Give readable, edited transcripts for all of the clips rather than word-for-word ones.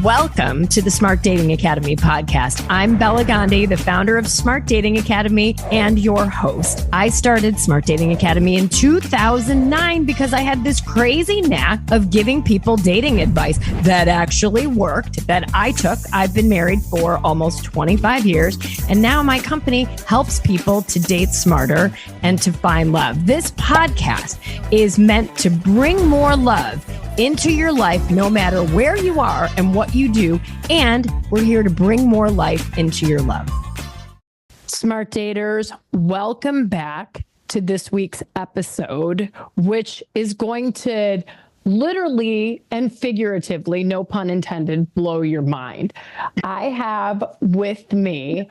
Welcome to the Smart Dating Academy podcast. I'm Bela Gandhi, the founder of Smart Dating Academy and your host. I started Smart Dating Academy in 2009 because I had this crazy knack of giving people dating advice that actually worked, that I took. I've been married for almost 25 years, and now my company helps people to date smarter and to find love. This podcast is meant to bring more love into your life, no matter where you are and what you do. And we're here to bring more life into your love. Smart daters, welcome back to this week's episode, which is going to literally and figuratively, no pun intended, blow your mind. I have with me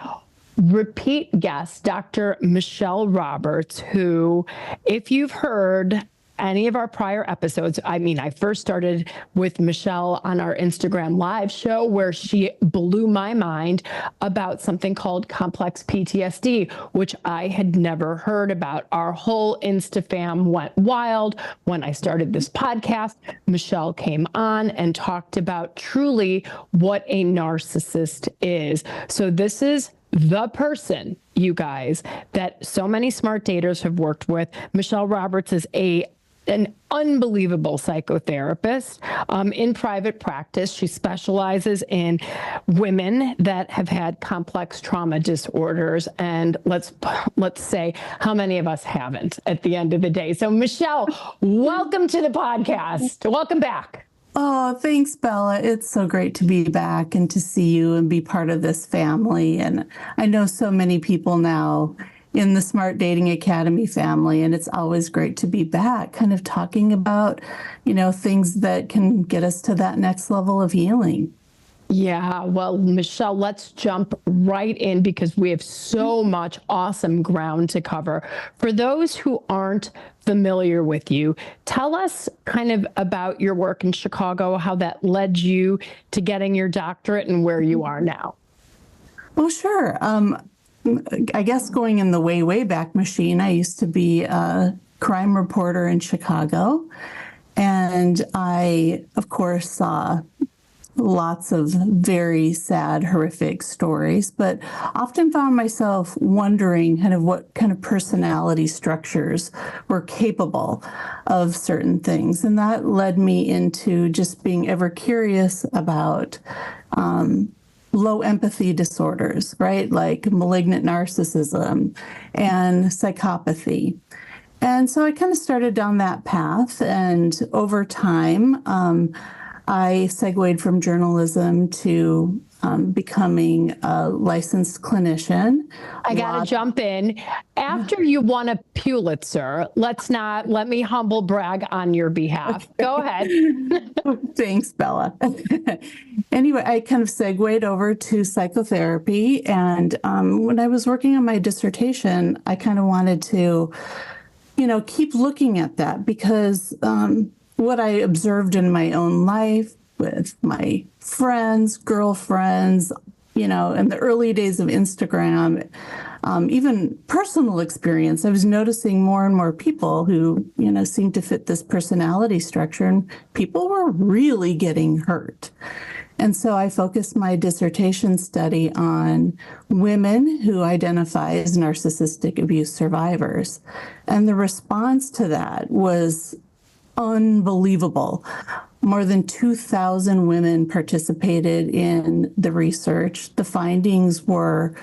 repeat guest, Dr. Michelle Roberts, who, if you've heard any of our prior episodes, I first started with Michelle on our Instagram live show where she blew my mind about something called complex PTSD, which I had never heard about. Our whole Insta fam went wild. When I started this podcast, Michelle came on and talked about truly what a narcissist is. So this is the person, you guys, that so many smart daters have worked with. Michelle Roberts is an unbelievable psychotherapist in private practice. She specializes in women that have had complex trauma disorders. And let's say, how many of us haven't at the end of the day? So Michelle, welcome to the podcast. Welcome back. Oh, thanks, Bella. It's so great to be back and to see you and be part of this family. And I know so many people now in the Smart Dating Academy family, and it's always great to be back, kind of talking about, things that can get us to that next level of healing. Yeah, well, Michelle, let's jump right in because we have so much awesome ground to cover. For those who aren't familiar with you, tell us kind of about your work in Chicago, how that led you to getting your doctorate and where you are now. Well, sure. I guess going in the way back machine, I used to be a crime reporter in Chicago. And I, of course, saw lots of very sad, horrific stories, but often found myself wondering kind of what kind of personality structures were capable of certain things. And that led me into just being ever curious about low empathy disorders, right? Like malignant narcissism and psychopathy. And so I kind of started down that path. And over time, I segued from journalism to becoming a licensed clinician. I got to jump in. After you won a Pulitzer, let me humble brag on your behalf. Okay. Go ahead. Thanks, Bella. Anyway, I kind of segued over to psychotherapy. And when I was working on my dissertation, I kind of wanted to, keep looking at that because what I observed in my own life with my friends, girlfriends, in the early days of Instagram, even personal experience, I was noticing more and more people who, seemed to fit this personality structure, and people were really getting hurt. And so I focused my dissertation study on women who identify as narcissistic abuse survivors. And the response to that was unbelievable. More than 2,000 women participated in the research. The findings were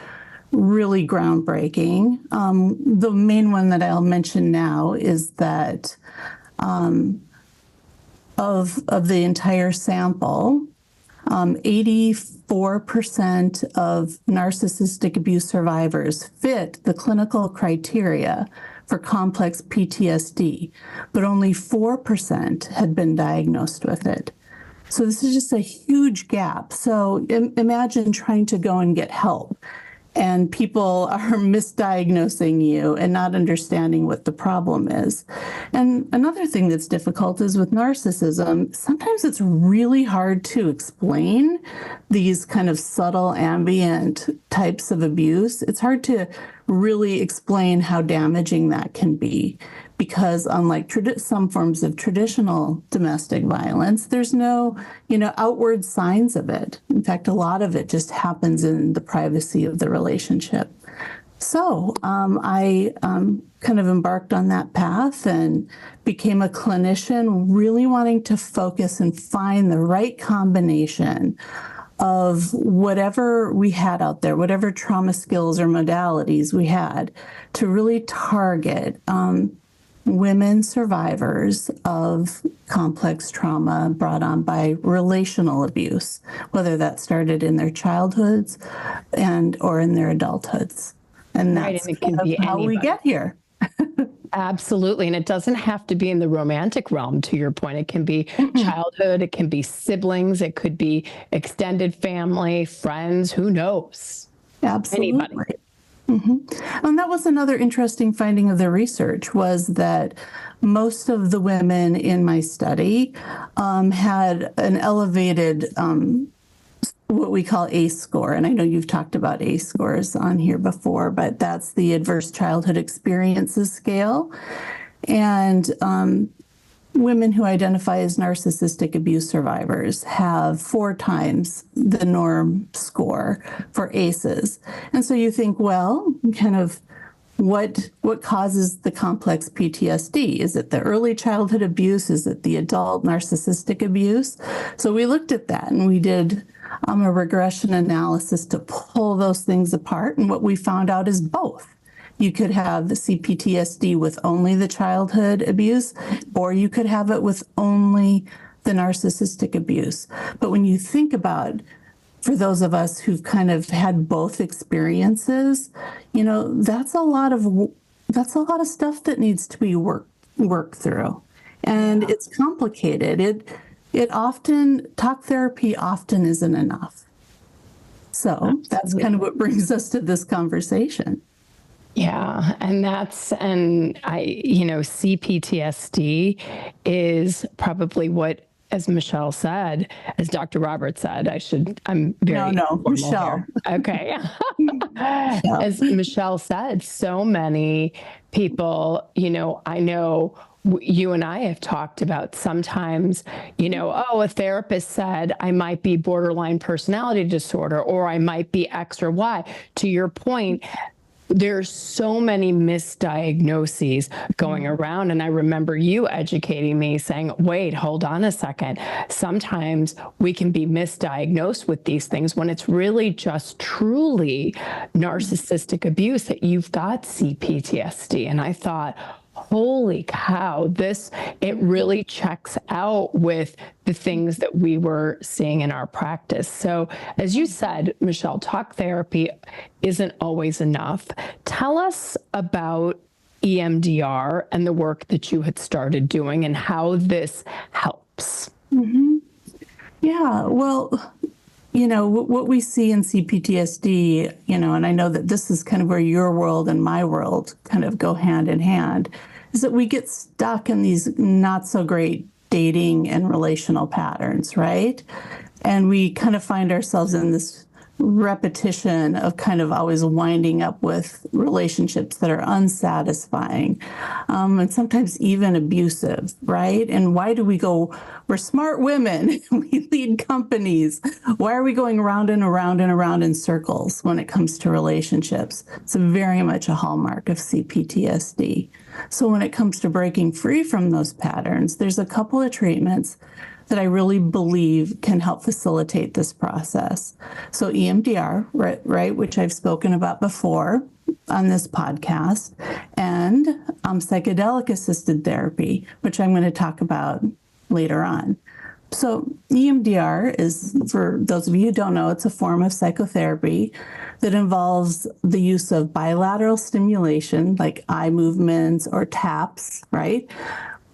really groundbreaking. The main one that I'll mention now is that of the entire sample, 84% of narcissistic abuse survivors fit the clinical criteria for complex PTSD, but only 4% had been diagnosed with it. So this is just a huge gap. So imagine trying to go and get help, and people are misdiagnosing you and not understanding what the problem is. And another thing that's difficult is with narcissism, sometimes it's really hard to explain these kind of subtle ambient types of abuse. It's hard to really explain how damaging that can be because unlike some forms of traditional domestic violence, there's no, outward signs of it. In fact, a lot of it just happens in the privacy of the relationship. So I kind of embarked on that path and became a clinician, really wanting to focus and find the right combination of whatever we had out there, whatever trauma skills or modalities we had, to really target women survivors of complex trauma brought on by relational abuse, whether that started in their childhoods or in their adulthoods. And that's and it can be how we get here. Absolutely. And it doesn't have to be in the romantic realm, to your point. It can be childhood, it can be siblings, it could be extended family, friends, who knows? Absolutely. Anybody. And that was another interesting finding of the research, was that most of the women in my study had an elevated what we call ACE score. And I know you've talked about ACE scores on here before, but that's the Adverse Childhood Experiences Scale. And women who identify as narcissistic abuse survivors have 4 times the norm score for ACEs. And so you think, well, kind of what causes the complex PTSD? Is it the early childhood abuse? Is it the adult narcissistic abuse? So we looked at that and we did a regression analysis to pull those things apart. And what we found out is both. You could have the CPTSD with only the childhood abuse, or you could have it with only the narcissistic abuse. But when you think about, for those of us who've kind of had both experiences, that's a lot of stuff that needs to be worked through. And it's complicated. It often, talk therapy often isn't enough. So Absolutely. That's kind of what brings us to this conversation. Yeah. And CPTSD is probably what, as Michelle said, as Dr. Roberts said, I'm very No, Michelle. Here. Okay. As Michelle said, so many people, I know you and I have talked about sometimes, a therapist said I might be borderline personality disorder, or I might be X or Y. To your point, there's so many misdiagnoses going around. And I remember you educating me saying, wait, hold on a second. Sometimes we can be misdiagnosed with these things when it's really just truly narcissistic abuse, that you've got CPTSD. And I thought, holy cow, it really checks out with the things that we were seeing in our practice. So as you said, Michelle, talk therapy isn't always enough. Tell us about EMDR and the work that you had started doing and how this helps. Yeah, well, what we see in CPTSD, and I know that this is kind of where your world and my world kind of go hand in hand, is that we get stuck in these not so great dating and relational patterns, right? And we kind of find ourselves in this repetition of kind of always winding up with relationships that are unsatisfying, and sometimes even abusive, right? And why do we go, we're smart women, we lead companies. Why are we going around and around and around in circles when it comes to relationships? It's very much a hallmark of CPTSD. So when it comes to breaking free from those patterns, there's a couple of treatments that I really believe can help facilitate this process. So EMDR, right, which I've spoken about before on this podcast, and psychedelic-assisted therapy, which I'm going to talk about later on. So EMDR is, for those of you who don't know, it's a form of psychotherapy that involves the use of bilateral stimulation, like eye movements or taps, right?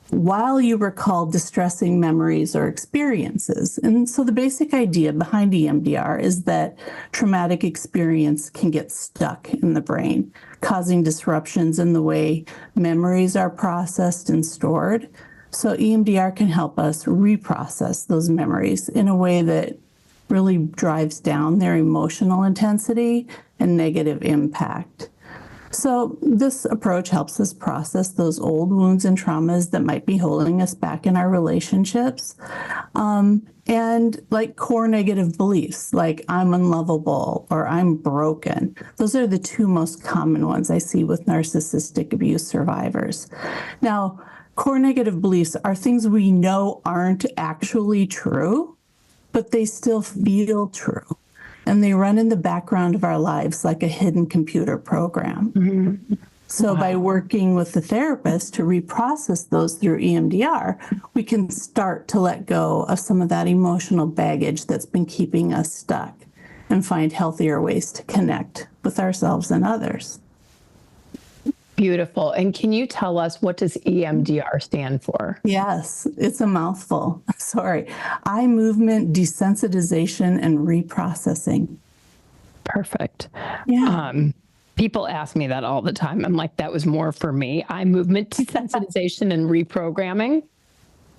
While you recall distressing memories or experiences. And so the basic idea behind EMDR is that traumatic experience can get stuck in the brain, causing disruptions in the way memories are processed and stored. So EMDR can help us reprocess those memories in a way that really drives down their emotional intensity and negative impact. So this approach helps us process those old wounds and traumas that might be holding us back in our relationships. And like core negative beliefs, like I'm unlovable or I'm broken. Those are the two most common ones I see with narcissistic abuse survivors. Now, core negative beliefs are things we know aren't actually true, but they still feel true. And they run in the background of our lives like a hidden computer program. Mm-hmm. So by working with the therapist to reprocess those through EMDR, we can start to let go of some of that emotional baggage that's been keeping us stuck and find healthier ways to connect with ourselves and others. Beautiful. And can you tell us, what does EMDR stand for? Yes, it's a mouthful. Sorry. Eye movement desensitization and reprocessing. Perfect. Yeah. People ask me that all the time. I'm like, that was more for me. Eye movement desensitization and reprogramming.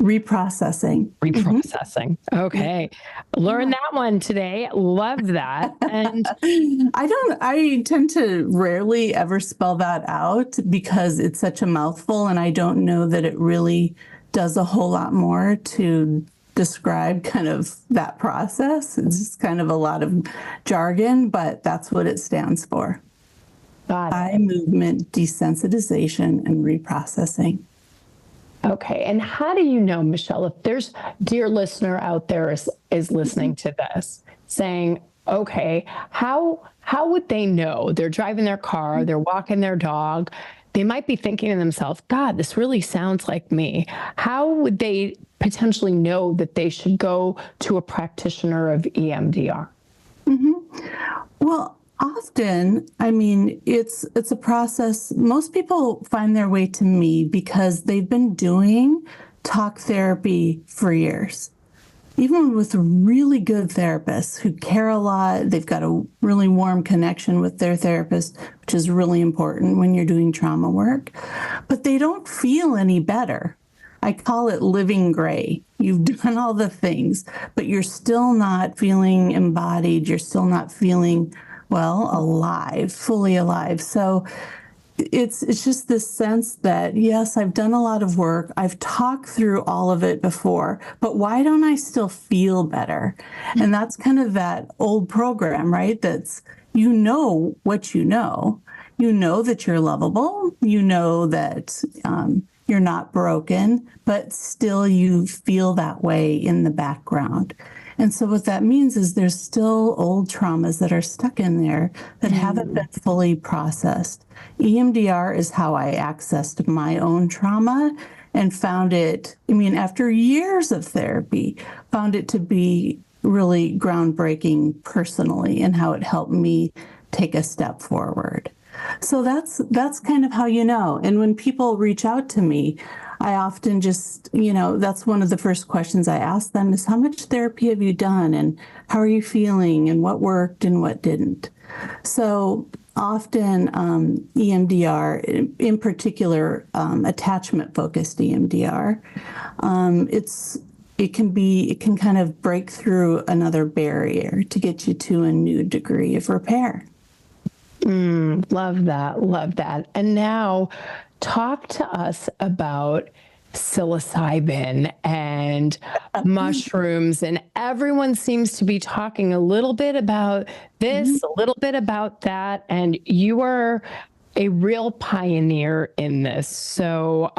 Reprocessing. Reprocessing. Okay. Learn that one today. Love that. And I tend to rarely ever spell that out because it's such a mouthful, and I don't know that it really does a whole lot more to describe kind of that process. It's just kind of a lot of jargon, but that's what it stands for. Eye movement desensitization and reprocessing. Okay. And how do you know, Michelle, if there's dear listener out there is listening to this saying, okay, how would they know? They're driving their car, they're walking their dog. They might be thinking to themselves, God, this really sounds like me. How would they potentially know that they should go to a practitioner of EMDR? Mm-hmm. Well, often, I mean, it's a process. Most people find their way to me because they've been doing talk therapy for years. Even with really good therapists who care a lot, they've got a really warm connection with their therapist, which is really important when you're doing trauma work, but they don't feel any better. I call it living gray. You've done all the things, but you're still not feeling embodied. You're still not feeling alive, fully alive. So it's just this sense that, yes, I've done a lot of work. I've talked through all of it before, but why don't I still feel better? And that's kind of that old program, right? That's, you know what you know. You know that you're lovable. You know that you're not broken, but still you feel that way in the background. And so what that means is there's still old traumas that are stuck in there that haven't been fully processed. EMDR is how I accessed my own trauma and found it, after years of therapy, found it to be really groundbreaking personally and how it helped me take a step forward. So that's kind of how you know. And when people reach out to me, I often just, that's one of the first questions I ask them is, how much therapy have you done? And how are you feeling? And what worked and what didn't? So often EMDR, in particular, attachment-focused EMDR, it can kind of break through another barrier to get you to a new degree of repair. Love that. Love that. And now talk to us about psilocybin and mushrooms. And everyone seems to be talking a little bit about this, a little bit about that. And you are a real pioneer in this. So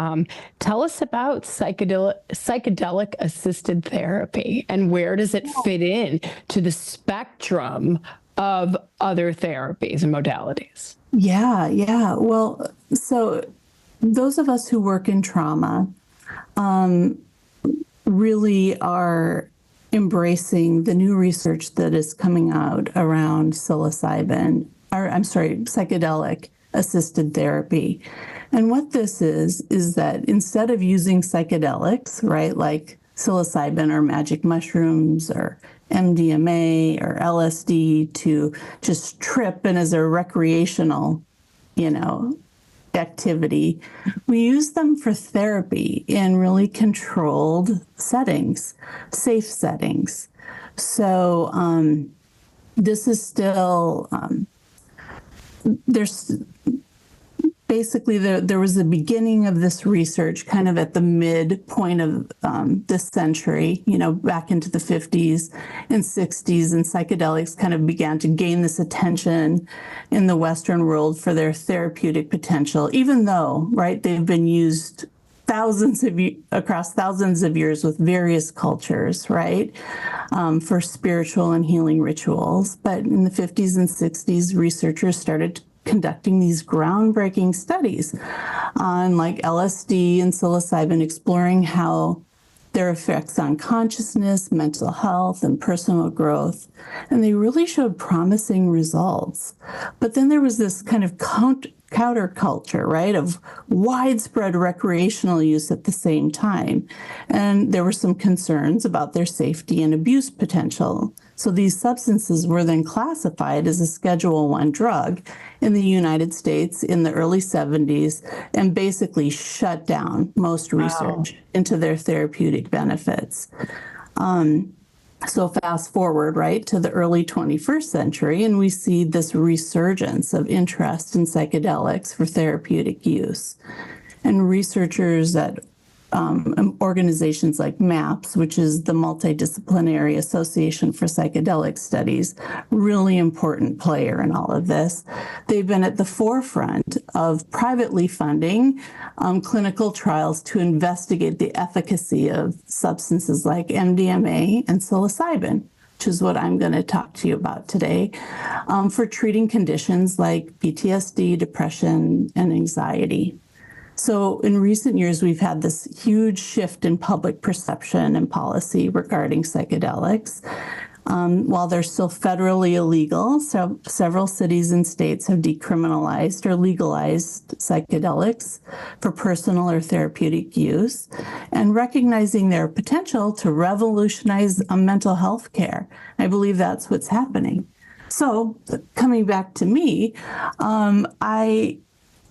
tell us about psychedelic-assisted therapy and where does it fit in to the spectrum of other therapies and modalities? Yeah. Well, so those of us who work in trauma really are embracing the new research that is coming out around psychedelic-assisted therapy. And what this is that instead of using psychedelics, right, like psilocybin or magic mushrooms or MDMA or LSD to just trip and as a recreational, activity, we use them for therapy in really controlled settings, safe settings. So this is still, basically there was a beginning of this research kind of at the midpoint of this century, back into the 50s and 60s, and psychedelics kind of began to gain this attention in the Western world for their therapeutic potential, even though, right, they've been used across thousands of years with various cultures, right, for spiritual and healing rituals. But in the 50s and 60s, researchers started conducting these groundbreaking studies on like LSD and psilocybin, exploring how their effects on consciousness, mental health, and personal growth. And they really showed promising results. But then there was this kind of counterculture, right, of widespread recreational use at the same time. And there were some concerns about their safety and abuse potential. So these substances were then classified as a Schedule I drug in the United States in the early 70s and basically shut down most research into their therapeutic benefits. So fast forward, right, to the early 21st century, and we see this resurgence of interest in psychedelics for therapeutic use. And researchers at organizations like MAPS, which is the Multidisciplinary Association for Psychedelic Studies, really important player in all of this. They've been at the forefront of privately funding clinical trials to investigate the efficacy of substances like MDMA and psilocybin, which is what I'm going to talk to you about today, for treating conditions like PTSD, depression, and anxiety. So in recent years, we've had this huge shift in public perception and policy regarding psychedelics. While they're still federally illegal, so several cities and states have decriminalized or legalized psychedelics for personal or therapeutic use, and recognizing their potential to revolutionize mental health care. I believe that's what's happening. So coming back to me,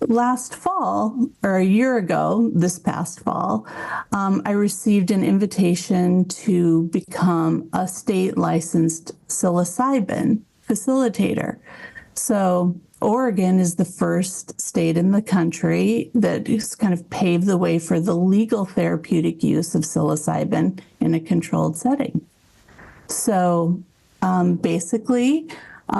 last fall, or a year ago, this past fall, I received an invitation to become a state licensed psilocybin facilitator. So Oregon is the first state in the country that has kind of paved the way for the legal therapeutic use of psilocybin in a controlled setting. So basically,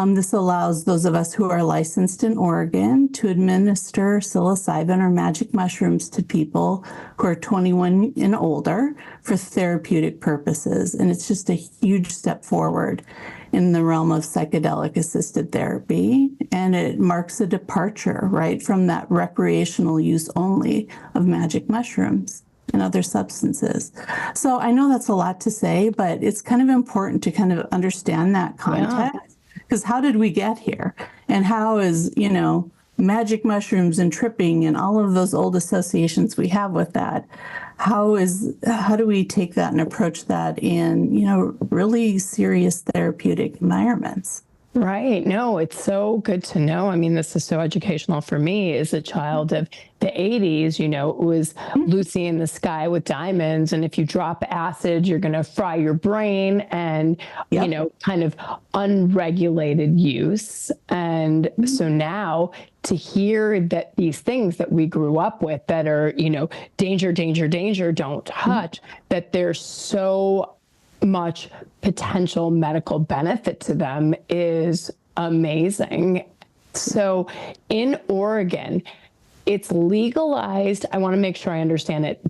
this allows those of us who are licensed in Oregon to administer psilocybin or magic mushrooms to people who are 21 and older for therapeutic purposes. And it's just a huge step forward in the realm of psychedelic-assisted therapy. And it marks a departure, right, from that recreational use only of magic mushrooms and other substances. So I know that's a lot to say, but it's kind of important to kind of understand that context. Yeah. Because how did we get here? And how is, magic mushrooms and tripping and all of those old associations we have with that, how do we take that and approach that in, really serious therapeutic environments? Right. No, it's so good to know. I mean, this is so educational for me as a child of the 80s. It was Lucy in the Sky with Diamonds. And if you drop acid, you're going to fry your brain, and, kind of unregulated use. And so now to hear that these things that we grew up with that are, danger, danger, danger, don't touch, that there's so much potential medical benefit to them is amazing. So in Oregon, it's legalized. I want to make sure I understand it,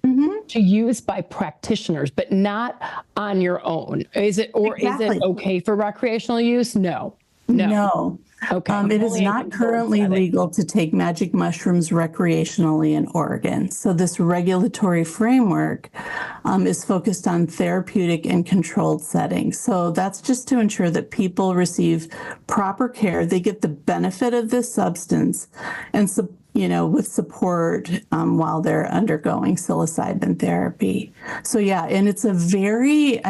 to use by practitioners, but not on your own. Is it, or exactly. Is it okay for recreational use? No. Okay. It is not currently legal to take magic mushrooms recreationally in Oregon. So this regulatory framework is focused on therapeutic and controlled settings. So that's just to ensure that people receive proper care. They get the benefit of this substance and, with support while they're undergoing psilocybin therapy. So yeah, and it's a very,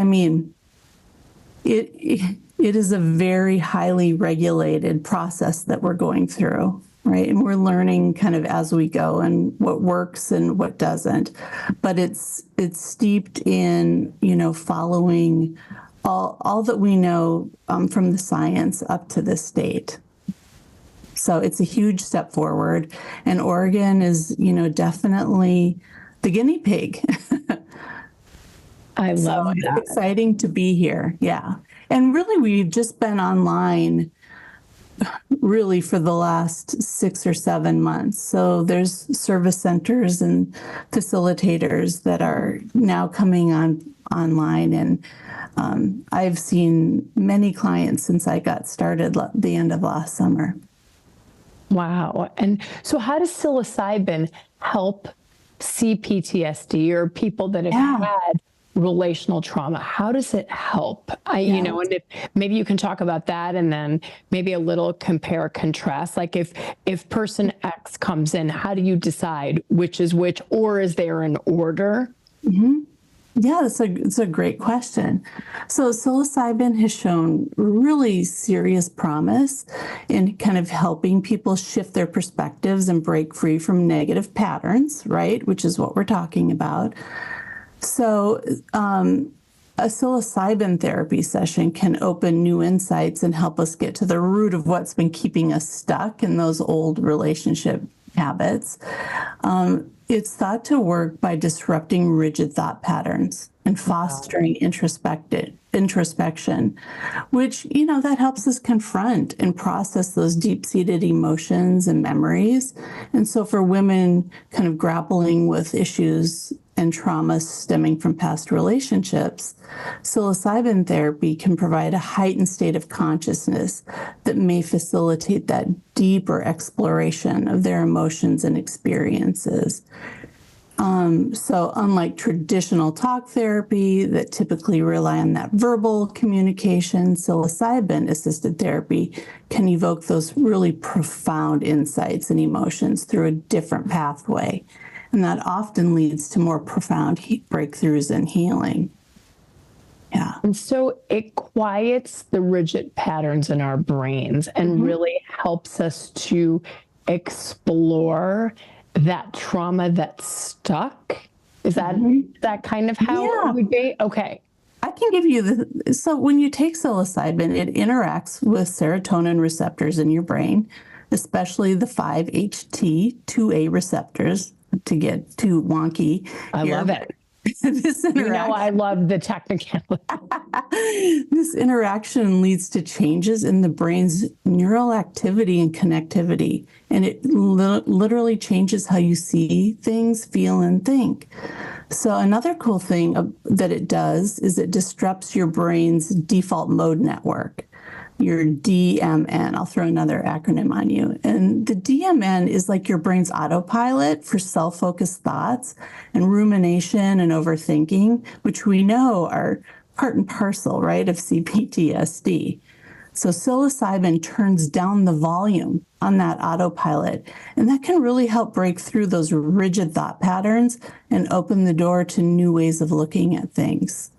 it is a very highly regulated process that we're going through, right? And we're learning kind of as we go and what works and what doesn't. But it's steeped in, following all that we know from the science up to this date. So it's a huge step forward. And Oregon is, definitely the guinea pig. I love It's that. exciting to be here. Yeah. And really, we've just been online really for the last 6 or 7 months. So there's service centers and facilitators that are now coming online. And I've seen many clients since I got started the end of last summer. Wow. And so how does psilocybin help CPTSD or people that have had relational trauma? How does it help? And if maybe you can talk about that, and then maybe a little compare contrast. Like if person X comes in, how do you decide which is which, or is there an order? Mm-hmm. Yeah, it's a great question. So psilocybin has shown really serious promise in kind of helping people shift their perspectives and break free from negative patterns, right? Which is what we're talking about. So a psilocybin therapy session can open new insights and help us get to the root of what's been keeping us stuck in those old relationship habits. It's thought to work by disrupting rigid thought patterns and fostering introspection, which, that helps us confront and process those deep-seated emotions and memories. And so for women kind of grappling with issues and trauma stemming from past relationships, psilocybin therapy can provide a heightened state of consciousness that may facilitate that deeper exploration of their emotions and experiences. So unlike traditional talk therapy that typically rely on that verbal communication, psilocybin-assisted therapy can evoke those really profound insights and emotions through a different pathway. And that often leads to more profound breakthroughs and healing. Yeah. And so it quiets the rigid patterns in our brains and really helps us to explore that trauma that's stuck. Is that kind of how it would be? Okay. I can give you so when you take psilocybin, it interacts with serotonin receptors in your brain, especially the 5-HT2A receptors, to get too wonky. I love it. This I love the technicality. This interaction leads to changes in the brain's neural activity and connectivity, and it literally changes how you see things, feel, and think. So another cool thing that it does is it disrupts your brain's default mode network, your DMN. I'll throw another acronym on you. And the DMN is like your brain's autopilot for self-focused thoughts and rumination and overthinking, which we know are part and parcel, right, of CPTSD. So psilocybin turns down the volume on that autopilot, and that can really help break through those rigid thought patterns and open the door to new ways of looking at things.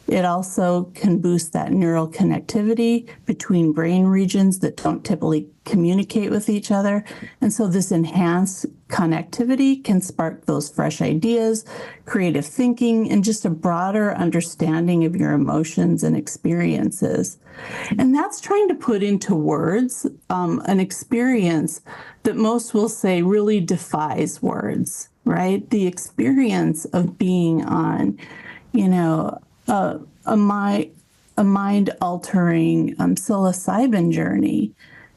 It also can boost that neural connectivity between brain regions that don't typically communicate with each other. And so this enhanced connectivity can spark those fresh ideas, creative thinking, and just a broader understanding of your emotions and experiences. And that's trying to put into words an experience that most will say really defies words, right? The experience of being on, a mind-altering psilocybin journey.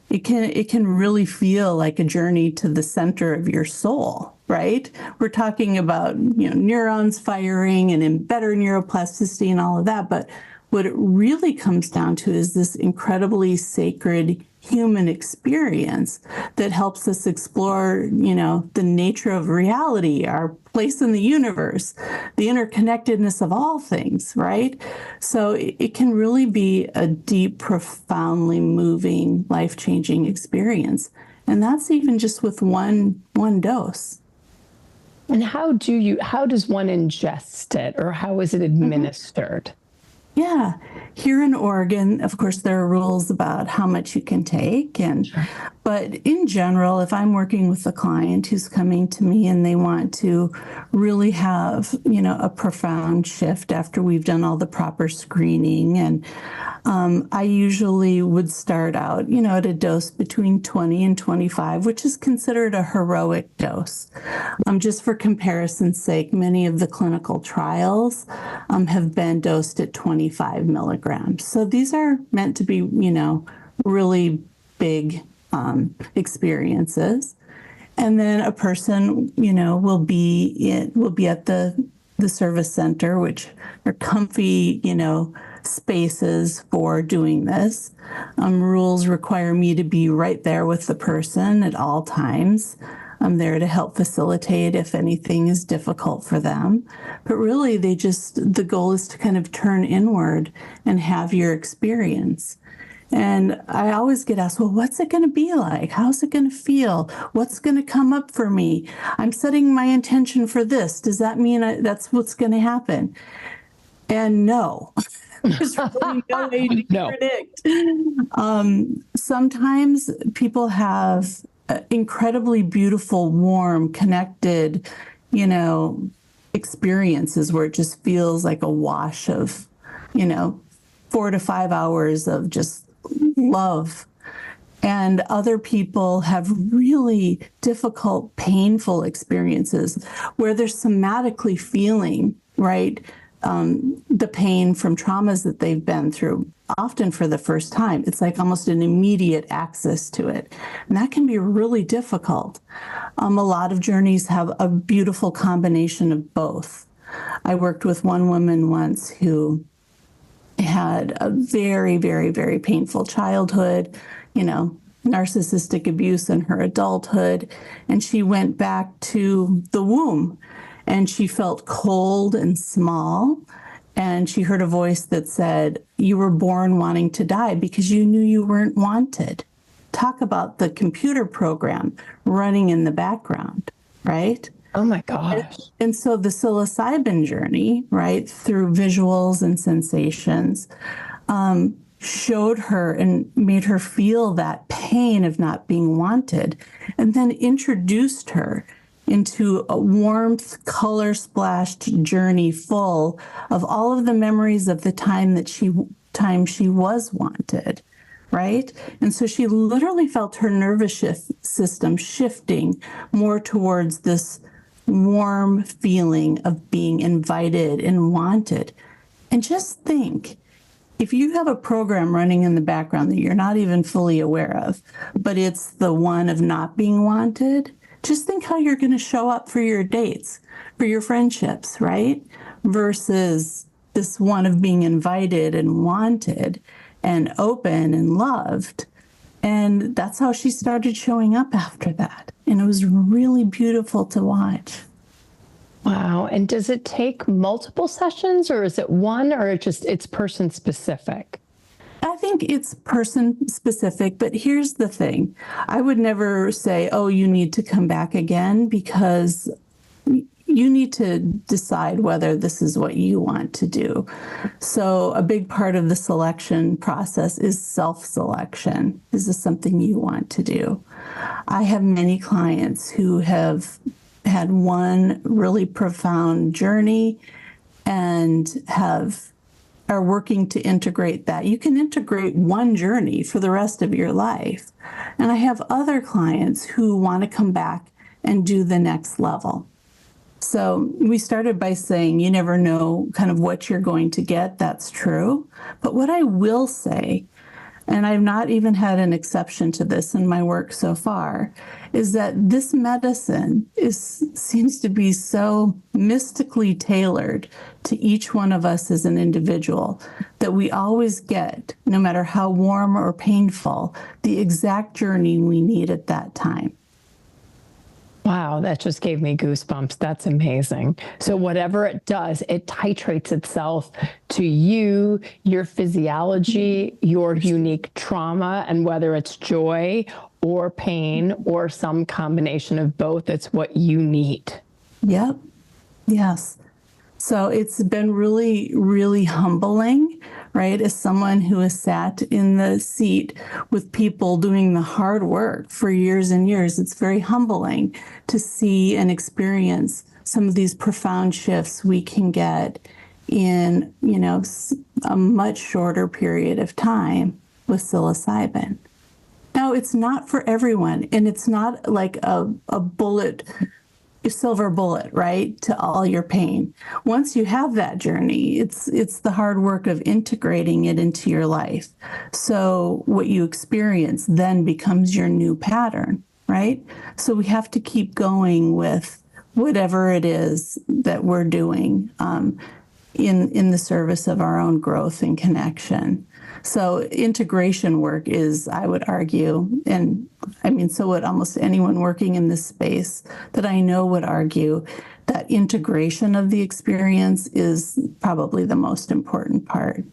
It can really feel like a journey to the center of your soul, right? We're talking about neurons firing and in better neuroplasticity and all of that, but what it really comes down to is this incredibly sacred human experience that helps us explore, the nature of reality, our place in the universe, the interconnectedness of all things, right? So it can really be a deep, profoundly moving, life-changing experience. And that's even just with one dose. And how does one ingest it, or how is it administered? Yeah. Here in Oregon, of course, there are rules about how much you can take. But But in general, if I'm working with a client who's coming to me and they want to really have, a profound shift after we've done all the proper screening, and I usually would start out, at a dose between 20 and 25, which is considered a heroic dose. Just for comparison's sake, many of the clinical trials have been dosed at 25 milligrams. So these are meant to be, really big experiences. And then a person, will be at the service center, which are comfy, spaces for doing this. Rules require me to be right there with the person at all times. I'm there to help facilitate if anything is difficult for them. But really, the goal is to kind of turn inward and have your experience. And I always get asked, well, what's it going to be like? How's it going to feel? What's going to come up for me? I'm setting my intention for this. Does that mean that's what's going to happen? And no, there's really no way to predict. Sometimes people have incredibly beautiful, warm, connected, experiences where it just feels like a wash of, 4 to 5 hours of just love. And other people have really difficult, painful experiences where they're somatically feeling, right, the pain from traumas that they've been through, often for the first time. It's like almost an immediate access to it. And that can be really difficult. A lot of journeys have a beautiful combination of both. I worked with one woman once who had a very, very, very painful childhood, narcissistic abuse in her adulthood. And she went back to the womb and she felt cold and small. And she heard a voice that said, you were born wanting to die because you knew you weren't wanted. Talk about the computer program running in the background, right? Oh my gosh. And so the psilocybin journey, right, through visuals and sensations, showed her and made her feel that pain of not being wanted, and then introduced her into a warmth, color splashed journey full of all of the memories of the time she was wanted. Right? And so she literally felt her nervous system shifting more towards this warm feeling of being invited and wanted. And just think, if you have a program running in the background that you're not even fully aware of, but it's the one of not being wanted, just think how you're going to show up for your dates, for your friendships, right? Versus this one of being invited and wanted and open and loved. And that's how she started showing up after that. And it was really beautiful to watch. Wow. And does it take multiple sessions, or is it one, or it's person specific? I think it's person specific, but here's the thing. I would never say, oh, you need to come back again, because you need to decide whether this is what you want to do. So a big part of the selection process is self-selection. Is this something you want to do? I have many clients who have had one really profound journey and are working to integrate that. You can integrate one journey for the rest of your life. And I have other clients who want to come back and do the next level. So we started by saying you never know kind of what you're going to get. That's true. But what I will say, and I've not even had an exception to this in my work so far, is that this medicine seems to be so mystically tailored to each one of us as an individual that we always get, no matter how warm or painful, the exact journey we need at that time. Wow, that just gave me goosebumps. That's amazing. So whatever it does, it titrates itself to you, your physiology, your unique trauma, and whether it's joy or pain or some combination of both, it's what you need. Yep. Yes. So it's been really, really humbling, right? As someone who has sat in the seat with people doing the hard work for years and years, it's very humbling to see and experience some of these profound shifts we can get in, a much shorter period of time with psilocybin. Now, it's not for everyone, and it's not like a silver bullet, right, to all your pain. Once you have that journey, it's the hard work of integrating it into your life. So what you experience then becomes your new pattern, right? So we have to keep going with whatever it is that we're doing in the service of our own growth and connection. So integration work is, I would argue, and I mean, so would almost anyone working in this space that I know would argue that integration of the experience is probably the most important part.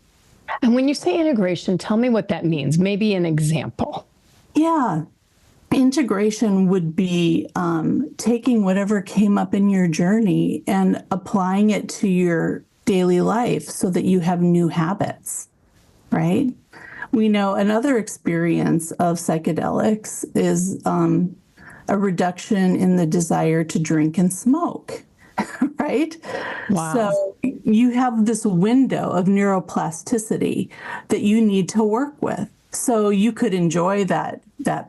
And when you say integration, tell me what that means. Maybe an example. Yeah. Integration would be taking whatever came up in your journey and applying it to your daily life so that you have new habits. Right? We know another experience of psychedelics is a reduction in the desire to drink and smoke, right? Wow. So you have this window of neuroplasticity that you need to work with. So you could enjoy that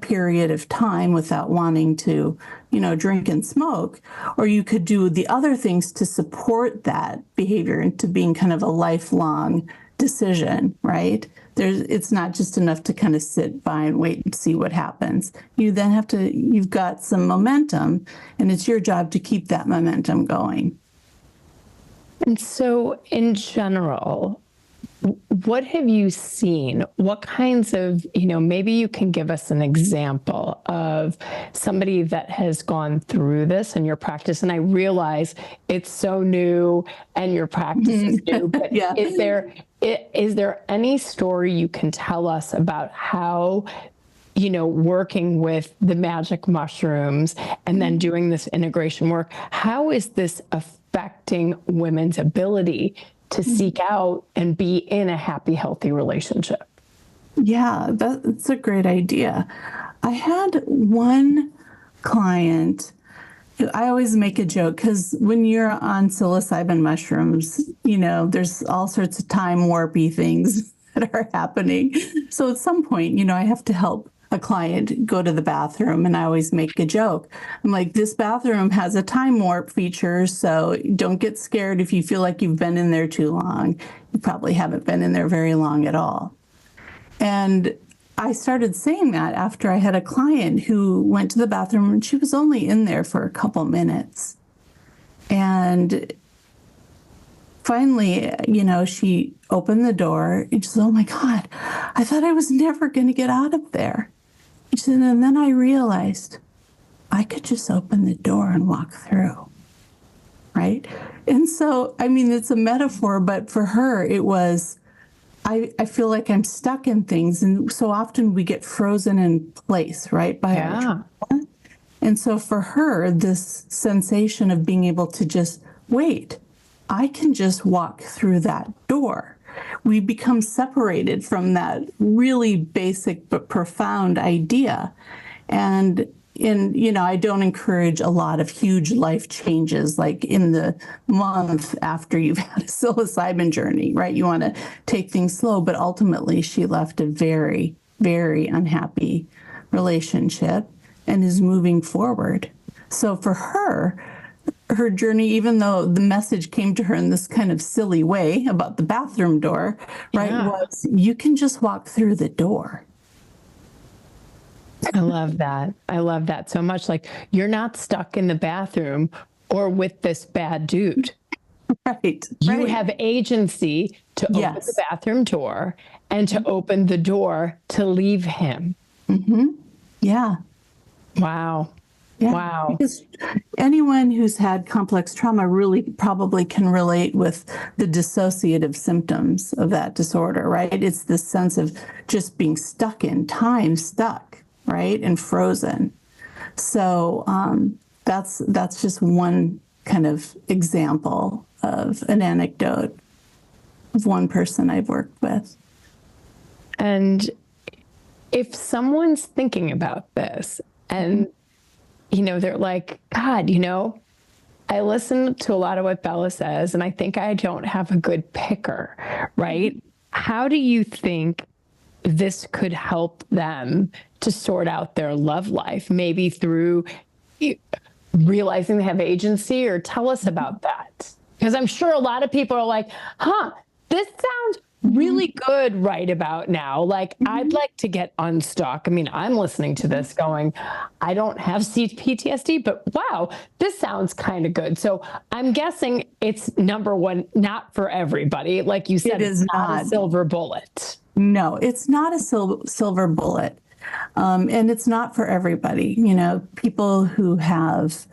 period of time without wanting to, drink and smoke, or you could do the other things to support that behavior into being kind of a lifelong decision, right? It's not just enough to kind of sit by and wait and see what happens. You then you've got some momentum, and it's your job to keep that momentum going. And so in general, what have you seen? What kinds of, maybe you can give us an example of somebody that has gone through this in your practice. And I realize it's so new and your practice is new, but yeah. Is there any story you can tell us about how, working with the magic mushrooms and then doing this integration work, how is this affecting women's ability to seek out and be in a happy, healthy relationship? Yeah, that's a great idea. I had one client. I always make a joke because when you're on psilocybin mushrooms, there's all sorts of time warpy things that are happening. So at some point, I have to help a client go to the bathroom, and I always make a joke. I'm like, this bathroom has a time warp feature, so don't get scared if you feel like you've been in there too long. You probably haven't been in there very long at all. And I started saying that after I had a client who went to the bathroom, and she was only in there for a couple minutes. And finally, she opened the door and she said, "Oh my God, I thought I was never going to get out of there." She said, and then I realized I could just open the door and walk through. Right? And so, I mean, it's a metaphor, but for her, it was, I feel like I'm stuck in things. And so often we get frozen in place, right? By our trauma. And so for her, this sensation of being able to just wait, I can just walk through that door. We become separated from that really basic but profound idea. And I don't encourage a lot of huge life changes like in the month after you've had a psilocybin journey, right? You want to take things slow, but ultimately she left a very, very unhappy relationship and is moving forward. So for her journey, even though the message came to her in this kind of silly way about the bathroom door, right, was you can just walk through the door. I love that. I love that so much. Like, you're not stuck in the bathroom or with this bad dude. Right. You have agency to open the bathroom door and to open the door to leave him. Mm-hmm. Yeah. Wow. Yeah. Wow. Because anyone who's had complex trauma really probably can relate with the dissociative symptoms of that disorder, right? It's this sense of just being stuck in time, stuck, right? And frozen. So that's just one kind of example of an anecdote of one person I've worked with. And if someone's thinking about this and, they're like, God, I listen to a lot of what Bela says, and I think I don't have a good picker, right? How do you think this could help them to sort out their love life, maybe through realizing they have agency? Or tell us about that. Because I'm sure a lot of people are like, this sounds really good right about now. Like, I'd like to get unstuck. I mean, I'm listening to this going, I don't have PTSD, but wow, this sounds kind of good. So I'm guessing it's, number one, not for everybody. Like you said, it's not a silver bullet. No, it's not a silver bullet. And it's not for everybody. People who have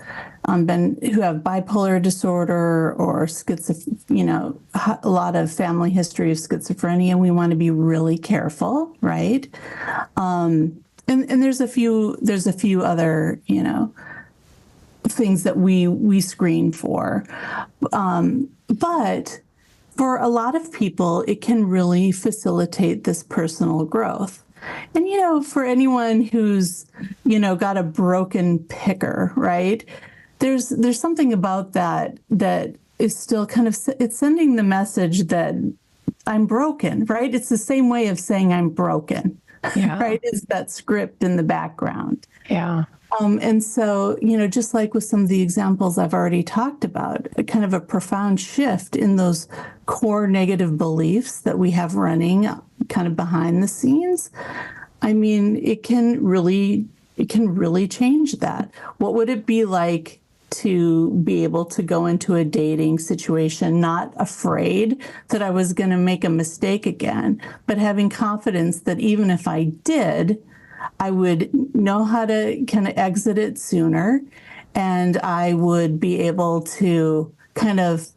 bipolar disorder or a lot of family history of schizophrenia, we want to be really careful, right? And there's a few other, things that we screen for. But for a lot of people, it can really facilitate this personal growth. And, for anyone who's, got a broken picker, right? There's something about that is still kind of, it's sending the message that I'm broken, right? It's the same way of saying I'm broken, right? It's that script in the background. Yeah. And so, just like with some of the examples I've already talked about, a kind of a profound shift in those core negative beliefs that we have running kind of behind the scenes. I mean, it can really change that. What would it be like to be able to go into a dating situation, not afraid that I was going to make a mistake again, but having confidence that even if I did, I would know how to kind of exit it sooner, and I would be able to kind of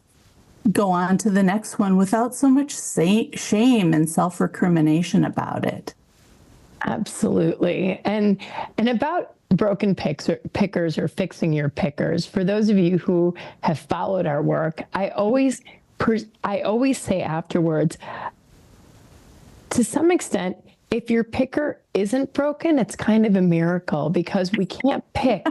go on to the next one without so much shame and self-recrimination about it. Absolutely. And about broken pickers or fixing your pickers, for those of you who have followed our work, I always say afterwards, to some extent, if your picker isn't broken, it's kind of a miracle, because we can't pick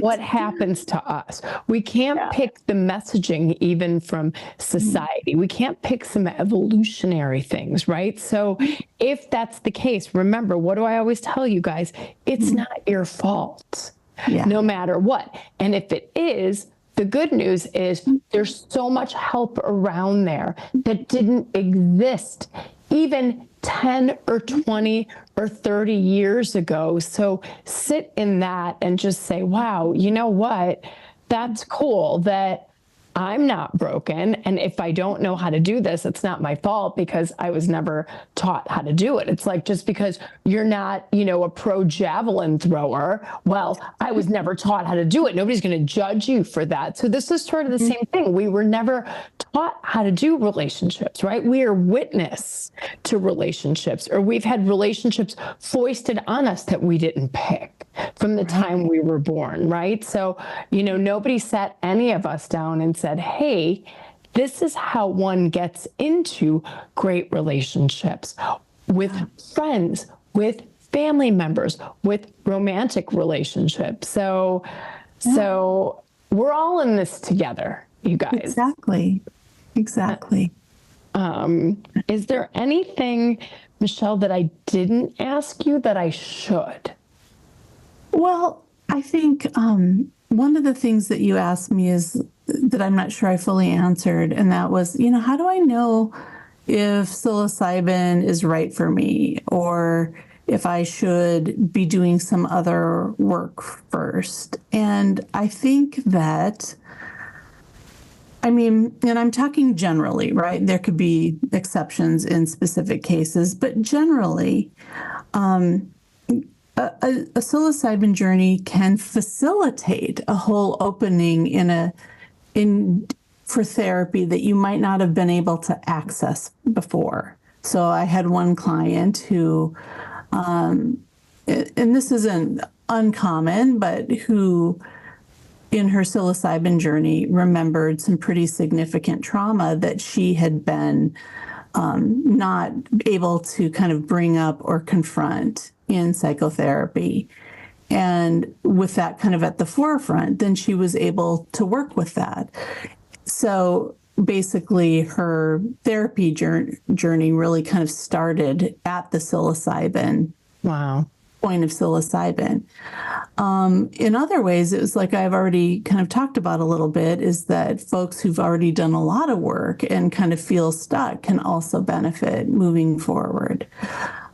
what happens to us. We can't pick the messaging even from society. We can't pick some evolutionary things, right? So if that's the case, remember, what do I always tell you guys? It's not your fault, no matter what. And if it is, the good news is there's so much help around there that didn't exist even 10 or 20 or 30 years ago. So sit in that and just say, wow, you know what? That's cool that I'm not broken. And if I don't know how to do this, it's not my fault, because I was never taught how to do it. It's like, just because you're not, a pro javelin thrower, well, I was never taught how to do it. Nobody's going to judge you for that. So this is sort of the same thing. We were never taught how to do relationships, right? We are witness to relationships, or we've had relationships foisted on us that we didn't pick from the time we were born, right? So, nobody sat any of us down and said, hey, this is how one gets into great relationships with friends, with family members, with romantic relationships. So we're all in this together, you guys. Exactly. Is there anything, Michelle, that I didn't ask you that I should? Well, I think one of the things that you asked me is that I'm not sure I fully answered, and that was, how do I know if psilocybin is right for me, or if I should be doing some other work first? And I think that, and I'm talking generally, right? There could be exceptions in specific cases, but generally, a psilocybin journey can facilitate a whole opening for therapy that you might not have been able to access before. So I had one client who, and this isn't uncommon, but who in her psilocybin journey, remembered some pretty significant trauma that she had been not able to kind of bring up or confront in psychotherapy. And with that kind of at the forefront, then she was able to work with that. So basically, her therapy journey really kind of started at the psilocybin. Wow. Point of psilocybin. In other ways, it was like I've already kind of talked about a little bit, is that folks who've already done a lot of work and kind of feel stuck can also benefit moving forward.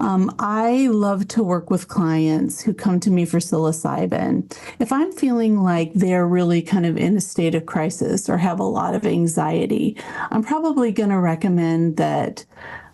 I love to work with clients who come to me for psilocybin. If I'm feeling like they're really kind of in a state of crisis or have a lot of anxiety, I'm probably going to recommend that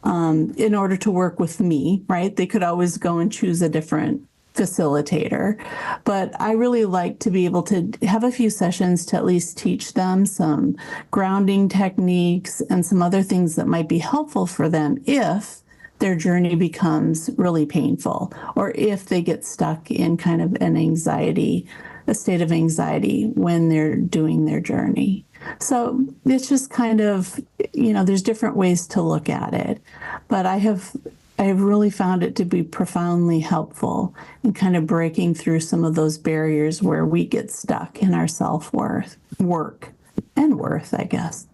in order to work with me, right? They could always go and choose a different facilitator. But I really like to be able to have a few sessions to at least teach them some grounding techniques and some other things that might be helpful for them if their journey becomes really painful, or if they get stuck in kind of a state of anxiety when they're doing their journey. So it's just kind of, there's different ways to look at it, but I have really found it to be profoundly helpful in kind of breaking through some of those barriers where we get stuck in our self-worth, worth, I guess.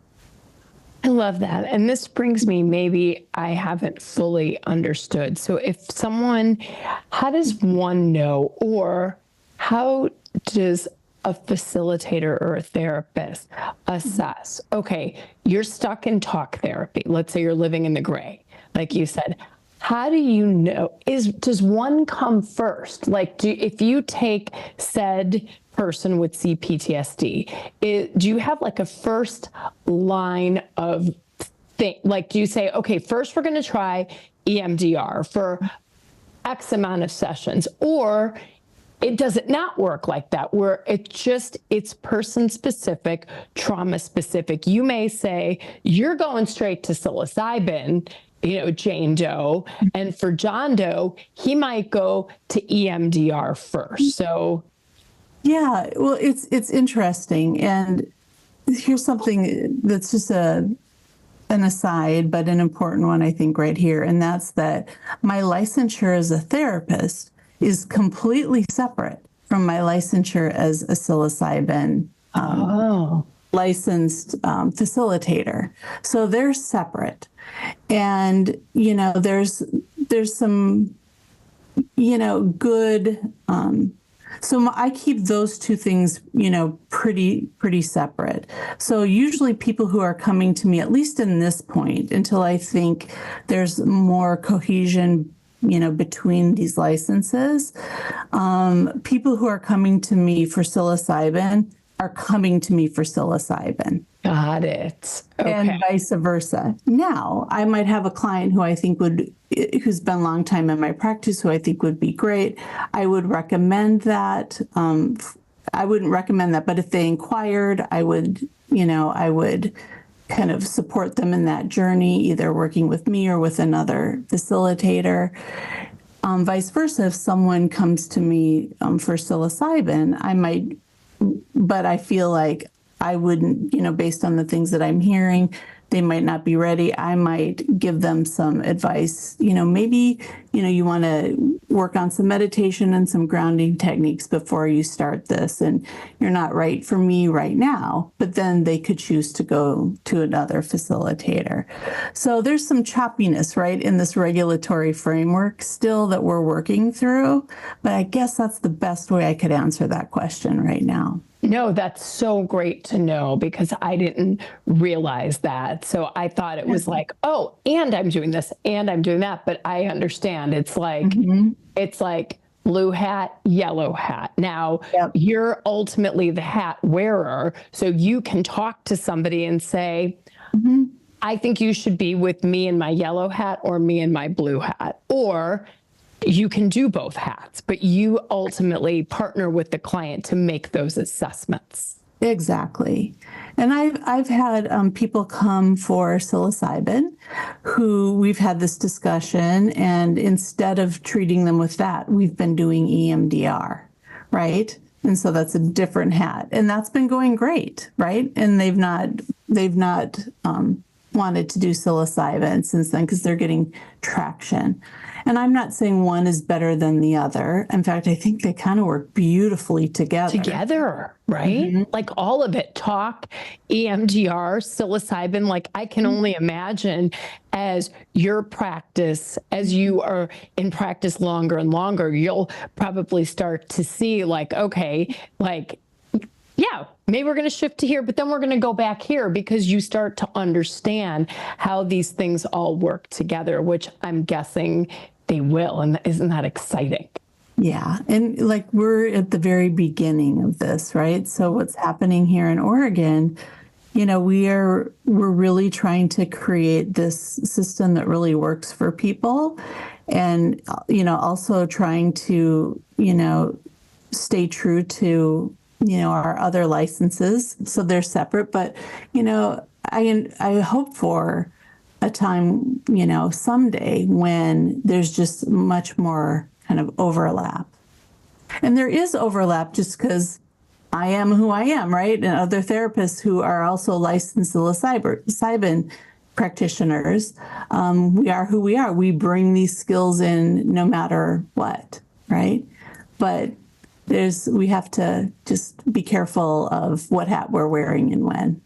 I love that. And this brings me, maybe I haven't fully understood. So how does one know, or how does a facilitator or a therapist assess, okay, you're stuck in talk therapy. Let's say you're living in the gray, like you said. How do you know, does one come first? Like, if you take said person with CPTSD, do you have like a first line of thing? Like, do you say, okay, first we're going to try EMDR for X amount of sessions, or does it not work like that, where it's person specific, trauma specific? You may say you're going straight to psilocybin, Jane Doe, and for John Doe, he might go to EMDR first. So, yeah, well, it's interesting, and here's something that's just an aside, but an important one, I think, right here, and that's that my licensure as a therapist is completely separate from my licensure as a psilocybin licensed facilitator. So they're separate. And, there's some, good, so I keep those two things, pretty separate. So usually people who are coming to me, at least in this point, until I think there's more cohesion between these licenses, people who are coming to me for psilocybin are coming to me for psilocybin. Got it. Okay. And vice versa. Now, I might have a client who I think who's been a long time in my practice, who I think would be great. I would recommend that. I wouldn't recommend that, but if they inquired, I would kind of support them in that journey, either working with me or with another facilitator. Vice versa, if someone comes to me for psilocybin, I might, but I feel like I wouldn't, based on the things that I'm hearing, they might not be ready. I might give them some advice. Maybe, you want to work on some meditation and some grounding techniques before you start this. And you're not right for me right now, but then they could choose to go to another facilitator. So there's some choppiness, right, in this regulatory framework still that we're working through. But I guess that's the best way I could answer that question right now. No, that's so great to know, because I didn't realize that. So I thought it was like, oh, and I'm doing this and I'm doing that. But I understand it's like, it's like blue hat, yellow hat. Now, you're ultimately the hat wearer. So you can talk to somebody and say, I think you should be with me in my yellow hat or me in my blue hat. Or you can do both hats, but you ultimately partner with the client to make those assessments. Exactly. And I've had people come for psilocybin who we've had this discussion, and instead of treating them with that, we've been doing EMDR, right? And so that's a different hat. And that's been going great, right? And they've not wanted to do psilocybin since then because they're getting traction. And I'm not saying one is better than the other. In fact, I think they kind of work beautifully together. Together, right? Mm-hmm. Like all of it, talk, EMDR, psilocybin, like I can only imagine as your practice, as you are in practice longer and longer, you'll probably start to see like, okay, like, yeah, maybe we're going to shift to here, but then we're going to go back here because you start to understand how these things all work together, which I'm guessing they will. And isn't that exciting? Yeah. And like we're at the very beginning of this, right? So what's happening here in Oregon, you know, we're really trying to create this system that really works for people. And, you know, also trying to, you know, stay true to, you know, our other licenses. So they're separate. But, you know, I hope for a time, you know, someday when there's just much more kind of overlap. And there is overlap just because I am who I am, right? And other therapists who are also licensed psilocybin practitioners, we are who we are. We bring these skills in no matter what, right? But we have to just be careful of what hat we're wearing and when.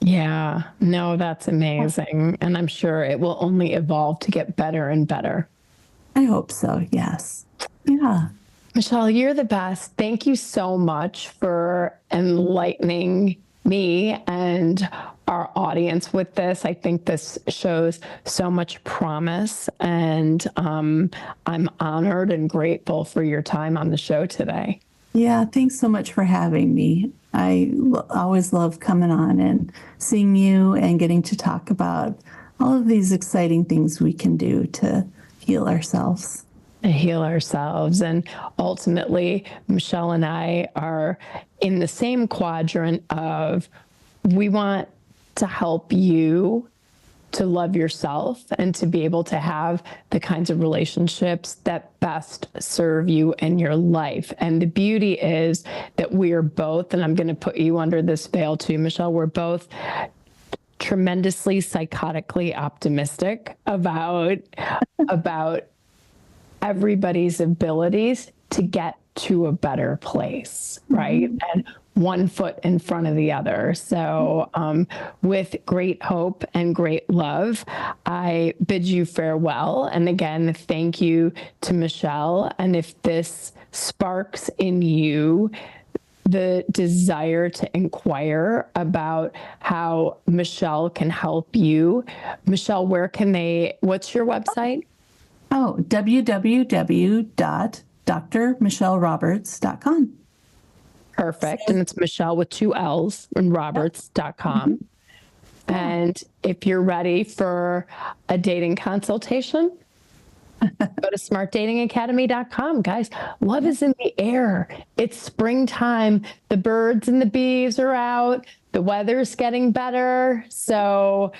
Yeah, no, that's amazing. And I'm sure it will only evolve to get better and better. I hope so, yes. Yeah. Michelle, you're the best. Thank you so much for enlightening me and our audience with this. I think this shows so much promise, and I'm honored and grateful for your time on the show today. Yeah, thanks so much for having me. I always love coming on and seeing you and getting to talk about all of these exciting things we can do to heal ourselves. And ultimately, Michelle and I are in the same quadrant of we want to help you to love yourself and to be able to have the kinds of relationships that best serve you in your life. And the beauty is that we are both, and I'm going to put you under this veil too, Michelle, we're both tremendously psychotically optimistic about everybody's abilities to get to a better place, right? Mm-hmm. And one foot in front of the other. So with great hope and great love, I bid you farewell. And again, thank you to Michelle. And if this sparks in you the desire to inquire about how Michelle can help you, Michelle, what's your website? Oh, www.drmichelleroberts.com. Perfect. And it's Michelle with 2 L's and Roberts.com. Mm-hmm. And if you're ready for a dating consultation, go to smartdatingacademy.com. Guys, love is in the air. It's springtime. The birds and the bees are out. The weather's getting better. So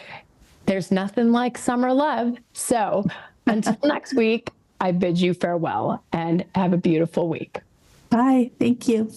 there's nothing like summer love. So until next week, I bid you farewell and have a beautiful week. Bye. Thank you.